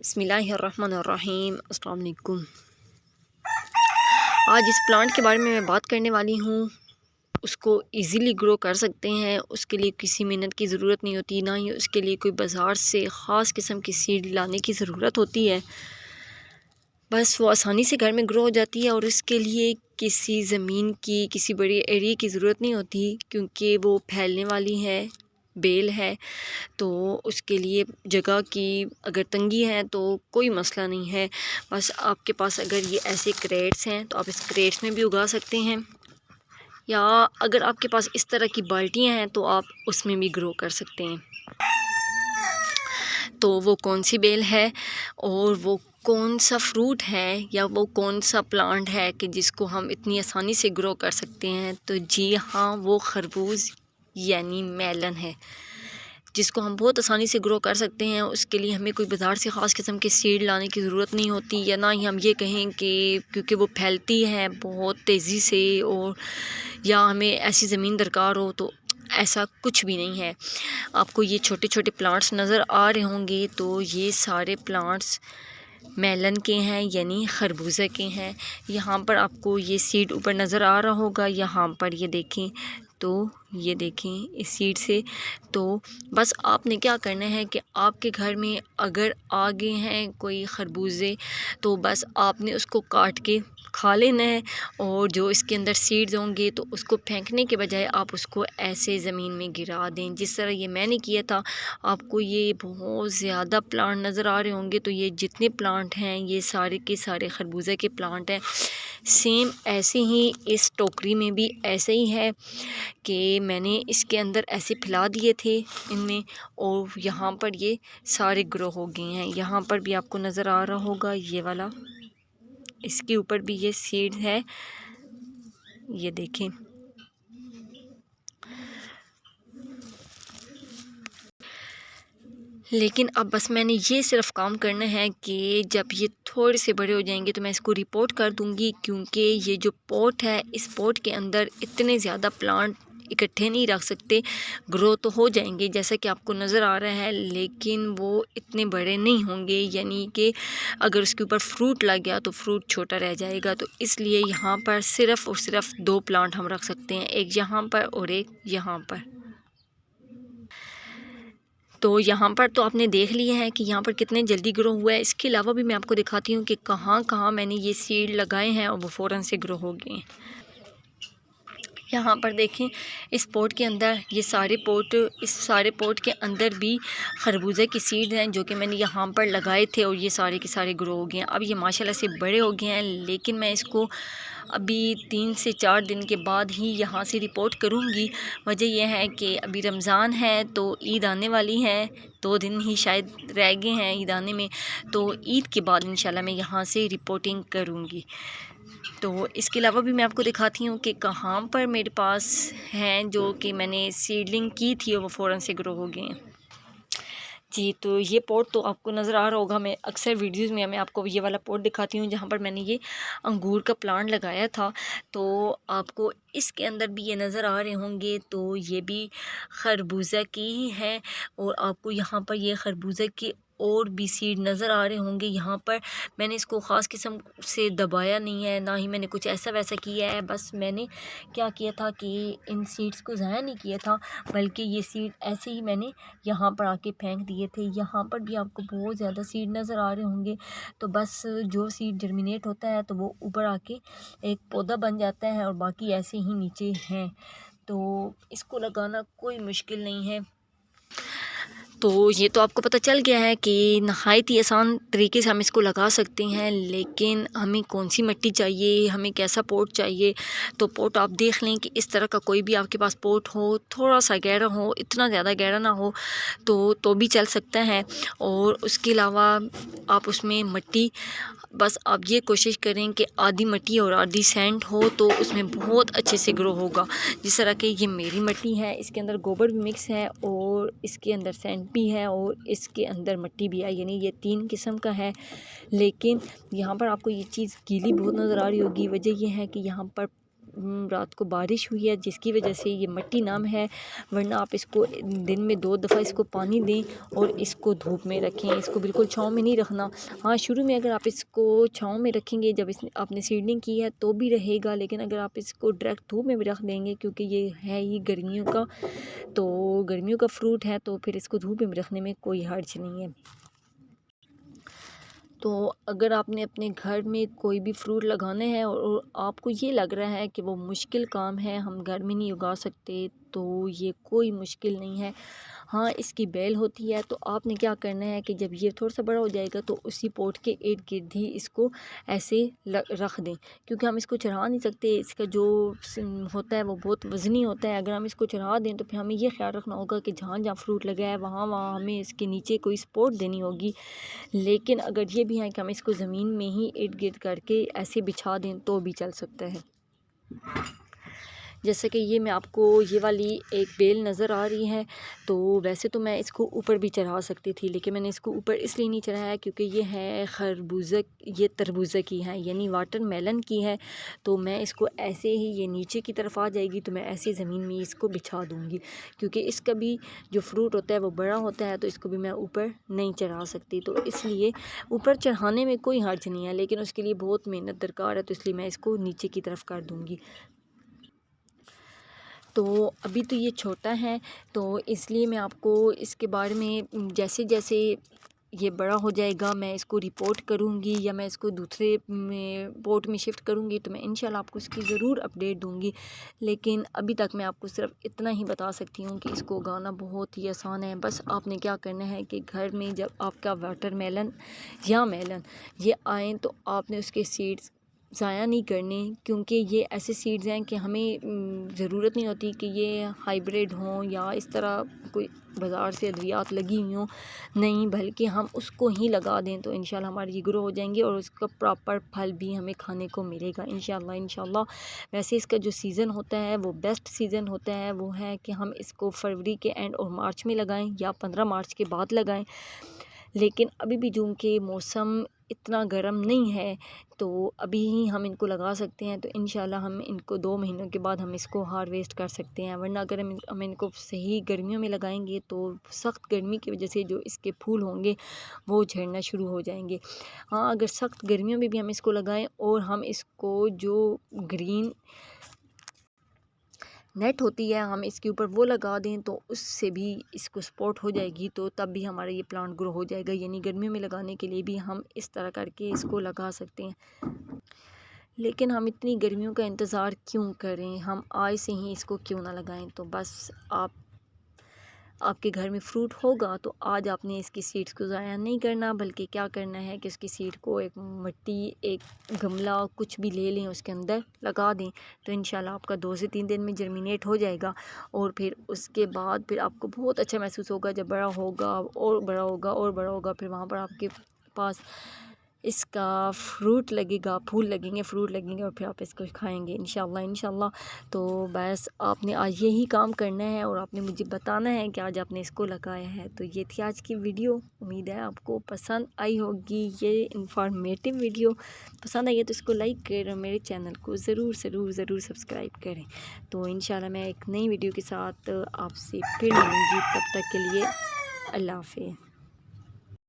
बिस्मिल्लाहिर्रहमानिर्रहीम। अस्सलाम वालेकुम। आज इस प्लांट के बारे में मैं बात करने वाली हूँ। उसको इजीली ग्रो कर सकते हैं, उसके लिए किसी मेहनत की ज़रूरत नहीं होती, ना ही उसके लिए कोई बाज़ार से ख़ास किस्म की सीड लाने की ज़रूरत होती है। बस वो आसानी से घर में ग्रो हो जाती है और इसके लिए किसी ज़मीन की, किसी बड़ी एरिया की ज़रूरत नहीं होती, क्योंकि वो फैलने वाली है, बेल है। तो उसके लिए जगह की अगर तंगी है तो कोई मसला नहीं है। बस आपके पास अगर ये ऐसे क्रेट्स हैं तो आप इस क्रेट्स में भी उगा सकते हैं, या अगर आपके पास इस तरह की बाल्टियां हैं तो आप उसमें भी ग्रो कर सकते हैं। तो वो कौन सी बेल है और वो कौन सा फ्रूट है या वो कौन सा प्लांट है कि जिसको हम इतनी आसानी से ग्रो कर सकते हैं, तो जी हाँ, वो खरबूज यानी मेलन है, जिसको हम बहुत आसानी से ग्रो कर सकते हैं। उसके लिए हमें कोई बाज़ार से ख़ास किस्म के सीड लाने की ज़रूरत नहीं होती, या ना ही हम ये कहें कि क्योंकि वो फैलती है बहुत तेज़ी से और या हमें ऐसी ज़मीन दरकार हो, तो ऐसा कुछ भी नहीं है। आपको ये छोटे छोटे प्लांट्स नज़र आ रहे होंगे, तो ये सारे प्लांट्स मेलन के हैं यानी खरबूजा के हैं। यहाँ पर आपको ये सीड ऊपर नज़र आ रहा होगा, यहाँ पर ये देखें, तो ये देखें इस सीड से। तो बस आपने क्या करना है कि आपके घर में अगर आ गए हैं कोई खरबूजे, तो बस आपने उसको काट के खा लेना है, और जो इसके अंदर सीड्स होंगे तो उसको फेंकने के बजाय आप उसको ऐसे ज़मीन में गिरा दें, जिस तरह ये मैंने किया था। आपको ये बहुत ज़्यादा प्लांट नज़र आ रहे होंगे, तो ये जितने प्लांट हैं ये सारे के सारे खरबूजे के प्लांट हैं। सेम ऐसे ही इस टोकरी में भी ऐसे ही है कि मैंने इसके अंदर ऐसे फैला दिए थे इनमें, और यहाँ पर ये सारे ग्रो हो गए हैं। यहाँ पर भी आपको नज़र आ रहा होगा ये वाला, इसके ऊपर भी ये सीड है, ये देखें। लेकिन अब बस मैंने ये सिर्फ काम करना है कि जब ये थोड़े से बड़े हो जाएंगे तो मैं इसको रिपोर्ट कर दूंगी, क्योंकि ये जो पॉट है, इस पॉट के अंदर इतने ज़्यादा प्लांट इकट्ठे नहीं रख सकते। ग्रो तो हो जाएंगे जैसा कि आपको नज़र आ रहा है, लेकिन वो इतने बड़े नहीं होंगे, यानी कि अगर उसके ऊपर फ्रूट लग गया तो फ्रूट छोटा रह जाएगा। तो इसलिए यहाँ पर सिर्फ़ और सिर्फ 2 प्लांट हम रख सकते हैं, एक यहाँ पर और एक यहाँ पर। तो यहाँ पर तो आपने देख लिया है कि यहाँ पर कितने जल्दी ग्रो हुआ है। इसके अलावा भी मैं आपको दिखाती हूँ कि कहाँ कहाँ मैंने ये सीड लगाए हैं और वो फ़ौरन से ग्रो हो गए हैं। यहाँ पर देखें, इस पॉट के अंदर ये सारे पॉट, इस सारे पॉट के अंदर भी खरबूजे की सीड हैं जो कि मैंने यहाँ पर लगाए थे, और ये सारे के सारे ग्रो हो गए हैं। अब ये माशाल्लाह से बड़े हो गए हैं, लेकिन मैं इसको अभी 3 से 4 दिन के बाद ही यहाँ से रिपोर्ट करूँगी। वजह यह है कि अभी रमज़ान है तो ईद आने वाली है, 2 दिन ही शायद रह गए हैं ईद आने में, तो ईद के बाद इंशाल्लाह मैं यहाँ से रिपोर्टिंग करूँगी। तो इसके अलावा भी मैं आपको दिखाती हूँ कि कहाँ पर मेरे पास हैं जो कि मैंने सीडलिंग की थी और वो फ़ौरन से ग्रो हो गए हैं। जी, तो ये पॉट तो आपको नज़र आ रहा होगा। मैं अक्सर वीडियोज़ में मैं आपको ये वाला पॉट दिखाती हूँ जहाँ पर मैंने ये अंगूर का प्लांट लगाया था। तो आपको इसके अंदर भी ये नज़र आ रहे होंगे, तो ये भी खरबूजा की ही है, और आपको यहाँ पर ये खरबूजा की और भी सीड नज़र आ रहे होंगे। यहाँ पर मैंने इसको ख़ास किस्म से दबाया नहीं है, ना ही मैंने कुछ ऐसा वैसा किया है। बस मैंने क्या किया था कि इन सीड्स को ज़ाया नहीं किया था, बल्कि ये सीड ऐसे ही मैंने यहाँ पर आके फेंक दिए थे। यहाँ पर भी आपको बहुत ज़्यादा सीड नज़र आ रहे होंगे। तो बस जो सीड जर्मिनेट होता है तो वो ऊपर आके एक पौधा बन जाता है, और बाकी ऐसे ही नीचे हैं। तो इसको लगाना कोई मुश्किल नहीं है। तो ये तो आपको पता चल गया है कि नहायत ही आसान तरीके से हम इसको लगा सकते हैं, लेकिन हमें कौन सी मिट्टी चाहिए, हमें कैसा पॉट चाहिए। तो पॉट आप देख लें कि इस तरह का कोई भी आपके पास पॉट हो, थोड़ा सा गहरा हो, इतना ज़्यादा गहरा ना हो, तो भी चल सकता है। और उसके अलावा आप उसमें मिट्टी, बस आप ये कोशिश करें कि आधी मिट्टी और आधी सैंड हो, तो उसमें बहुत अच्छे से ग्रो होगा। जिस तरह कि ये मेरी मिट्टी है, इसके अंदर गोबर भी मिक्स है और इसके अंदर सैंड भी है और इसके अंदर मिट्टी भी है, यानी ये 3 किस्म का है। लेकिन यहाँ पर आपको ये चीज़ गीली बहुत नज़र आ रही होगी। वजह यह है कि यहाँ पर रात को बारिश हुई है जिसकी वजह से ये मिट्टी नम है, वरना आप इसको दिन में 2 दफ़ा इसको पानी दें और इसको धूप में रखें। इसको बिल्कुल छाँव में नहीं रखना। हाँ, शुरू में अगर आप इसको छाँव में रखेंगे, जब आपने सीडलिंग की है तो भी रहेगा, लेकिन अगर आप इसको डायरेक्ट धूप में भी रख देंगे, क्योंकि ये है ही गर्मियों का, तो गर्मियों का फ्रूट है, तो फिर इसको धूप में रखने में कोई हर्ज नहीं है। तो अगर आपने अपने घर में कोई भी फ्रूट लगाने हैं और आपको ये लग रहा है कि वो मुश्किल काम है, हम घर में नहीं उगा सकते, तो ये कोई मुश्किल नहीं है। हाँ, इसकी बेल होती है, तो आपने क्या करना है कि जब ये थोड़ा सा बड़ा हो जाएगा तो उसी पोट के इर्द गिर्द ही इसको ऐसे रख दें, क्योंकि हम इसको चढ़ा नहीं सकते। इसका जो होता है वो बहुत वज़नी होता है। अगर हम इसको चढ़ा दें तो फिर हमें ये ख्याल रखना होगा कि जहाँ जहाँ फ्रूट लगा है वहाँ वहाँ हमें इसके नीचे कोई सपोर्ट देनी होगी। लेकिन अगर ये भी है कि हम इसको ज़मीन में ही इर्द गिर्द करके ऐसे बिछा दें तो भी चल सकता है। जैसे कि ये मैं आपको ये वाली एक बेल नज़र आ रही है, तो वैसे तो मैं इसको ऊपर भी चढ़ा सकती थी, लेकिन मैंने इसको ऊपर इसलिए नहीं चढ़ाया क्योंकि ये है खरबूजा, ये तरबूजा की है, यानी वाटरमेलन की है। तो मैं इसको ऐसे ही, ये नीचे की तरफ आ जाएगी तो मैं ऐसे ज़मीन में इसको बिछा दूँगी, क्योंकि इसका भी जो फ्रूट होता है वो बड़ा होता है, तो इसको भी मैं ऊपर नहीं चढ़ा सकती। तो इसलिए ऊपर चढ़ाने में कोई हर्ज नहीं है, लेकिन उसके लिए बहुत मेहनत दरकार है, तो इसलिए मैं इसको नीचे की तरफ कर दूँगी। तो अभी तो ये छोटा है, तो इसलिए मैं आपको इसके बारे में जैसे जैसे ये बड़ा हो जाएगा मैं इसको रिपोर्ट करूँगी, या मैं इसको दूसरे पोट में शिफ्ट करूँगी, तो मैं इंशाल्लाह आपको इसकी ज़रूर अपडेट दूँगी। लेकिन अभी तक मैं आपको सिर्फ इतना ही बता सकती हूँ कि इसको उगाना बहुत ही आसान है। बस आपने क्या करना है कि घर में जब आपका वाटरमेलन या मेलन ये आएँ तो आपने उसके सीड्स ज़ाया नहीं करने, क्योंकि ये ऐसे सीड्स हैं कि हमें ज़रूरत नहीं होती कि ये हाइब्रिड हों या इस तरह कोई बाज़ार से अद्वियात लगी हुई हों, नहीं, बल्कि हम उसको ही लगा दें तो इंशाल्लाह हमारी ये ग्रो हो जाएंगी और उसका प्रॉपर फल भी हमें खाने को मिलेगा इंशाल्लाह इंशाल्लाह। वैसे इसका जो सीज़न होता है वो बेस्ट सीज़न होता है, वो है कि हम इसको फरवरी के एंड और मार्च में लगाएं या 15 मार्च के बाद लगाएं। लेकिन अभी भी जून के मौसम इतना गर्म नहीं है, तो अभी ही हम इनको लगा सकते हैं। तो इंशाल्लाह हम इनको 2 महीनों के बाद हम इसको हार्वेस्ट कर सकते हैं, वरना अगर हम इनको सही गर्मियों में लगाएंगे तो सख्त गर्मी की वजह से जो इसके फूल होंगे वो झड़ना शुरू हो जाएंगे। हाँ, अगर सख्त गर्मियों में भी हम इसको लगाएं और हम इसको जो ग्रीन नेट होती है हम इसके ऊपर वो लगा दें तो उससे भी इसको सपोर्ट हो जाएगी, तो तब भी हमारा ये प्लांट ग्रो हो जाएगा। यानी गर्मियों में लगाने के लिए भी हम इस तरह करके इसको लगा सकते हैं। लेकिन हम इतनी गर्मियों का इंतज़ार क्यों करें, हम आज से ही इसको क्यों ना लगाएं। तो बस आपके घर में फ्रूट होगा तो आज आपने इसकी सीड्स को ज़ाया नहीं करना, बल्कि क्या करना है कि उसकी सीड को एक मिट्टी, एक गमला, कुछ भी ले लें, उसके अंदर लगा दें, तो इंशाल्लाह आपका 2 से 3 दिन में जर्मिनेट हो जाएगा। और फिर उसके बाद फिर आपको बहुत अच्छा महसूस होगा जब बड़ा होगा और बड़ा होगा और बड़ा होगा, फिर वहाँ पर आपके पास इसका फ्रूट लगेगा, फूल लगेंगे, फ्रूट लगेंगे और फिर आप इसको खाएंगे इंशाल्लाह इंशाल्लाह। तो बस आपने आज यही काम करना है और आपने मुझे बताना है कि आज आपने इसको लगाया है। तो ये थी आज की वीडियो, उम्मीद है आपको पसंद आई होगी। ये इंफॉर्मेटिव वीडियो पसंद आई है तो इसको लाइक करें और मेरे चैनल को ज़रूर ज़रूर ज़रूर सब्सक्राइब करें। तो इंशाल्लाह मैं एक नई वीडियो के साथ आपसे फिर मिलूँगी, तब तक के लिए अल्लाह हाफ़िज़।